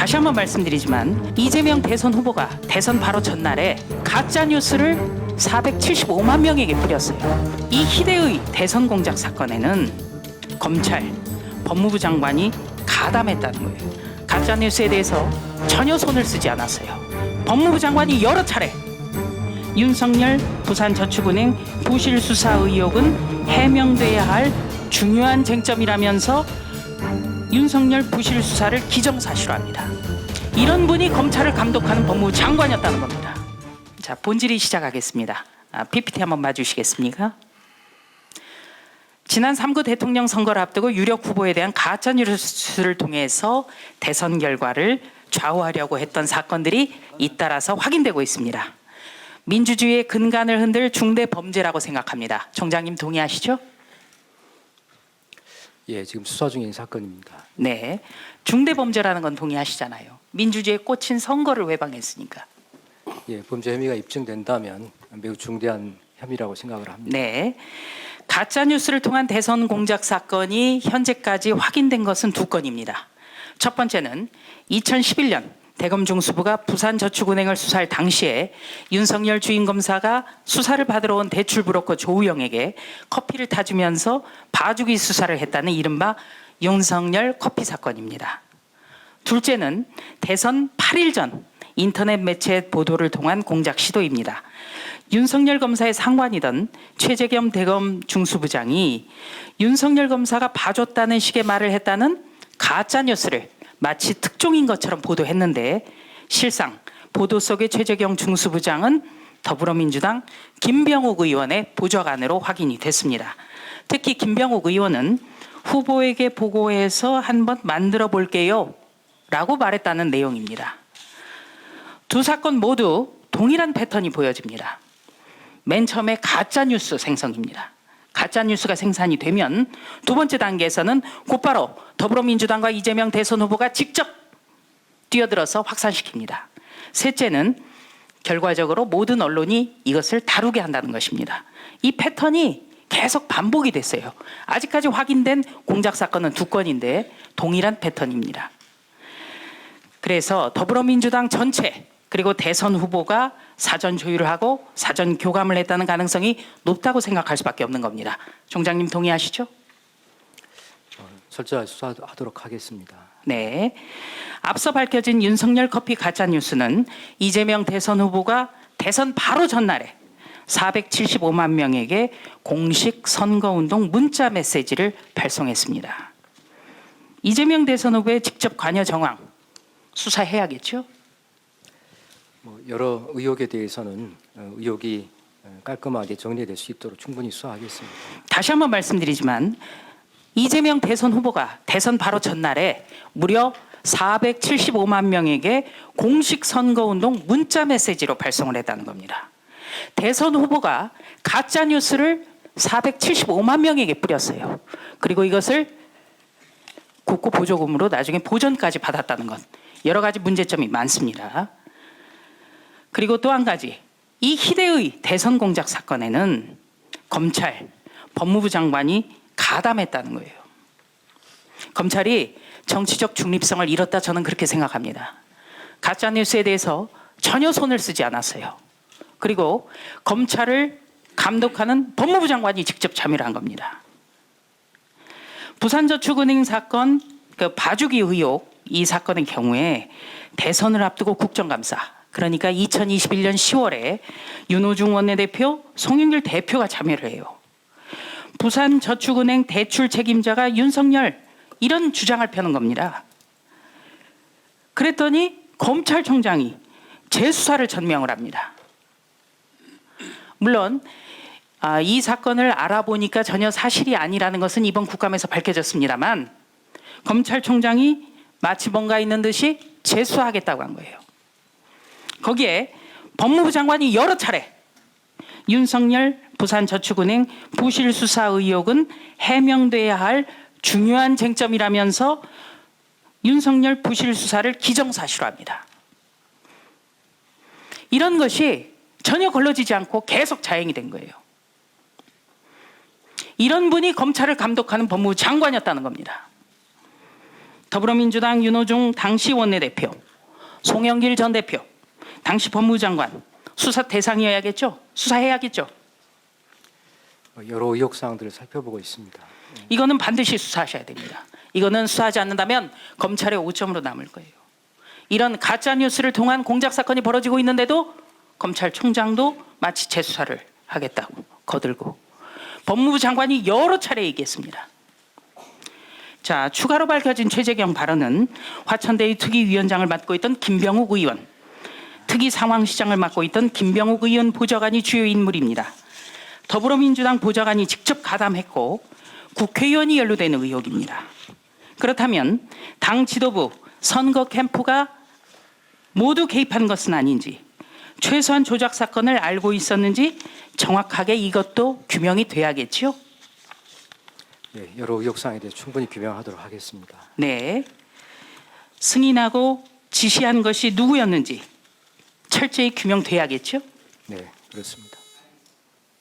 다시 한번 말씀드리지만 이재명 대선 후보가 대선 바로 전날에 가짜 뉴스를 475만 명에게 뿌렸어요. 이 희대의 대선 공작 사건에는 검찰, 법무부 장관이 가담했다는 거예요. 가짜 뉴스에 대해서 전혀 손을 쓰지 않았어요. 법무부 장관이 여러 차례 윤석열 부산저축은행 부실 수사 의혹은 해명돼야 할 중요한 쟁점이라면서 윤석열 부실 수사를 기정사실화합니다. 이런 분이 검찰을 감독하는 법무부 장관이었다는 겁니다. 자, 본질이 시작하겠습니다. PPT 한번 봐주시겠습니까? 지난 3구 대통령 선거를 앞두고 유력 후보에 대한 가짜 뉴스를 통해서 대선 결과를 좌우하려고 했던 사건들이 잇따라서 확인되고 있습니다. 민주주의의 근간을 흔들 중대 범죄라고 생각합니다. 총장님 동의하시죠? 예, 지금 수사 중인 사건입니다. 네, 중대 범죄라는 건 동의하시잖아요. 민주주의에 꽂힌 선거를 외방했으니까. 예, 범죄 혐의가 입증된다면 매우 중대한 혐의라고 생각을 합니다. 네, 가짜 뉴스를 통한 대선 공작 사건이 현재까지 확인된 것은 두 건입니다. 첫 번째는 2011년 대검 중수부가 부산저축은행을 수사할 당시에 윤석열 주임검사가 수사를 받으러 온 대출 브로커 조우영에게 커피를 타주면서 봐주기 수사를 했다는 이른바 윤석열 커피 사건입니다. 둘째는 대선 8일 전 인터넷 매체 보도를 통한 공작 시도입니다. 윤석열 검사의 상관이던 최재겸 대검 중수부장이 윤석열 검사가 봐줬다는 식의 말을 했다는 가짜 뉴스를 마치 특종인 것처럼 보도했는데 실상 보도 속의 최재경 중수부장은 더불어민주당 김병욱 의원의 보좌관으로 확인이 됐습니다. 특히 김병욱 의원은 후보에게 보고해서 한번 만들어 볼게요 라고 말했다는 내용입니다. 두 사건 모두 동일한 패턴이 보여집니다. 맨 처음에 가짜 뉴스 생성입니다. 가짜 뉴스가 생산이 되면 두 번째 단계에서는 곧바로 더불어민주당과 이재명 대선 후보가 직접 뛰어들어서 확산시킵니다. 셋째는 결과적으로 모든 언론이 이것을 다루게 한다는 것입니다. 이 패턴이 계속 반복이 됐어요. 아직까지 확인된 공작 사건은 두 건인데 동일한 패턴입니다. 그래서 더불어민주당 전체 그리고 대선 후보가 사전 조율을 하고 사전 교감을 했다는 가능성이 높다고 생각할 수밖에 없는 겁니다. 총장님 동의하시죠? 철저히 수사하도록 하겠습니다. 네. 앞서 밝혀진 윤석열 커피 가짜 뉴스는 이재명 대선 후보가 대선 바로 전날에 475만 명에게 공식 선거운동 문자 메시지를 발송했습니다. 이재명 대선 후보의 직접 관여 정황 수사해야겠죠? 여러 의혹에 대해서는 의혹이 깔끔하게 정리될 수 있도록 충분히 수사하겠습니다. 다시 한번 말씀드리지만 이재명 대선 후보가 대선 바로 전날에 무려 475만 명에게 공식 선거운동 문자 메시지로 발송을 했다는 겁니다. 대선 후보가 가짜 뉴스를 475만 명에게 뿌렸어요. 그리고 이것을 국고 보조금으로 나중에 보전까지 받았다는 것. 여러 가지 문제점이 많습니다. 그리고 또 한 가지, 이 희대의 대선 공작 사건에는 검찰, 법무부 장관이 가담했다는 거예요. 검찰이 정치적 중립성을 잃었다 저는 그렇게 생각합니다. 가짜 뉴스에 대해서 전혀 손을 쓰지 않았어요. 그리고 검찰을 감독하는 법무부 장관이 직접 참여를 한 겁니다. 부산저축은행 사건 그 봐주기 의혹 이 사건의 경우에 대선을 앞두고 국정감사 그러니까 2021년 10월에 윤호중 원내대표, 송영길 대표가 참여를 해요. 부산저축은행 대출 책임자가 윤석열 이런 주장을 펴는 겁니다. 그랬더니 검찰총장이 재수사를 전명을 합니다. 물론 이 사건을 알아보니까 전혀 사실이 아니라는 것은 이번 국감에서 밝혀졌습니다만 검찰총장이 마치 뭔가 있는 듯이 재수하겠다고 한 거예요. 거기에 법무부 장관이 여러 차례 윤석열 부산저축은행 부실 수사 의혹은 해명돼야 할 중요한 쟁점이라면서 윤석열 부실 수사를 기정사실화합니다. 이런 것이 전혀 걸러지지 않고 계속 자행이 된 거예요. 이런 분이 검찰을 감독하는 법무부 장관이었다는 겁니다. 더불어민주당 윤호중 당시 원내대표, 송영길 전 대표, 당시 법무장관 수사 대상이어야겠죠? 수사해야겠죠? 여러 의혹 사항들을 살펴보고 있습니다. 이거는 반드시 수사하셔야 됩니다. 이거는 수사하지 않는다면 검찰의 오점으로 남을 거예요. 이런 가짜 뉴스를 통한 공작 사건이 벌어지고 있는데도 검찰총장도 마치 재수사를 하겠다고 거들고 법무부 장관이 여러 차례 얘기했습니다. 자, 추가로 밝혀진 최재경 발언은 화천대유 특위위원장을 맡고 있던 김병욱 의원, 특위 상황시장을 맡고 있던 김병욱 의원 보좌관이 주요 인물입니다. 더불어민주당 보좌관이 직접 가담했고 국회의원이 연루된 의혹입니다. 그렇다면 당 지도부, 선거 캠프가 모두 개입한 것은 아닌지, 최소한 조작 사건을 알고 있었는지 정확하게 이것도 규명이 돼야겠지요? 예, 여러 의혹 사항에 대해 충분히 규명하도록 하겠습니다. 네. 승인하고 지시한 것이 누구였는지 철저히 규명돼야겠죠? 네, 그렇습니다.